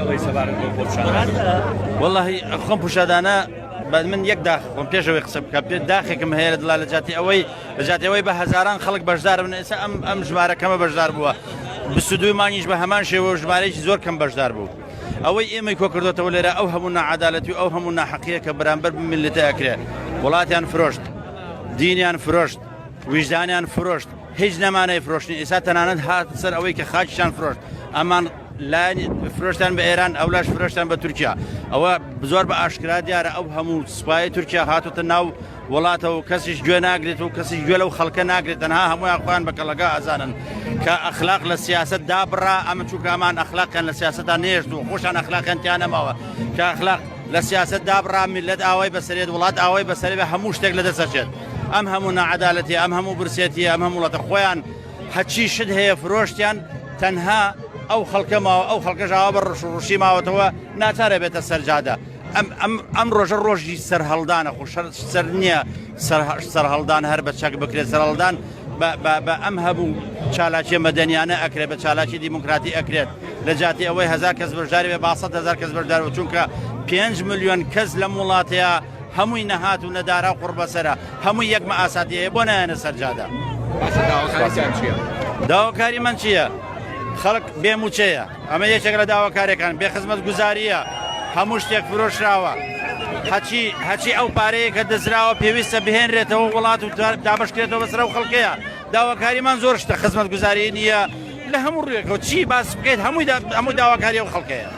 ئەڵی سەبارەت بۆ پیشدان والله خۆم پیشدانە من یەک داخ خۆم پێشەوەی قسە بکە پێ داخێکم هەیە لە جاتی ئەوەی بە هەزاران خەڵک بەشدار بن ئێستا ئەم ژمارەکەمە بەشدار بووە 22 مانگیش بە هەمان شێوە ژمارەیەکی زۆر کەم بەشدار بوو ئەوەی ئێمەی کۆ کردوتەوە لێرە ئەو هەموو نەعەدالەتی و ئەو هەموو ناحەقیە کە بەرامبەر بملتە ئەکرێ وڵاتیان فرۆشت دینیان فرۆشت ویژدانیان فرۆشت هیچ نەمانەی فرۆشتنی ئێستا تەنانەت هات سەر ئەوەی کە خاکیشان فرۆشت ئەمان لای فرۆشتان بە ئێران ئەولاش فرۆشتان بە تورکیا ئەوە زۆر بە ئاشکرا دیارە ئەو هەموو سوپای تورکیا هاتوتە ناو وڵاتەوە کەسیش گوێ ناگرێت و کەسی گوێ لەو خەڵکە ناگرێت تەنها هەموویان خۆیان بە کەڵەکە ئەزانن کە ئەخلاق لە سیاست دابڕا ئەمە چووکە ئەمان ئەخلاقیان لە سیاستان نێشت و خۆشان ئەخلاقیان نەماوە کە ئەخلاق لە سیاست دابڕا میلەت ئاوای بەسەرێت وڵات ئاوای بەسەرێ بە هەموو شتێک لە دەسەچێت ئەم هەموو نەعەدالەتی ئەم هەموو برسێتی ئەم هەموو وڵاتە خۆیان هەچی شت هەیە فرۆشتیان تەنها ئەو خەڵکەماوە ئەو خەڵکەژاوە بە ڕشوڕوشی ماوەتەوە ناچارە بێتە سەرجادە ئەم ڕۆژە ڕۆژی سەر هەڵدانە خۆ سەر نییە سەر هەڵدان هەر بە چەک بکرێت سەر هەڵدان بە ئەم هەبوو چالاکی مەدەنیانە ئەکرێت بە چالاکی دیموکراتی ئەکرێت لە جاتی ئەوەی 1000 کەس بەشداری بێ 100,000 کەس بەشدار و چونکە 5 ملیۆن کەس لەم وڵاتەیە هەمووی نەهات و نەدارا و قوربەسەرە هەمووی یەکمە ئاساتیەیە بۆ نایەنە سەرجادە داواکاری من چییە؟ خەڵک بێموچەیە ئەمە یەکێک لە داواکاریەکان بێ خزمەت گوزاریە هەموو شتێک فرۆشراوە هەچی ئەو پارەیە کە دەزراوە پێویستە بهێنرێتەوە وڵات و دابشکرێتەوە بەسەر و خەڵکەیە داواکاریمان زۆر شتە خزمەت گوزاری نییە لە هەموو ڕوویەکەوە چی باس بکەیت هەمووی داواکاری و خەڵکەیە.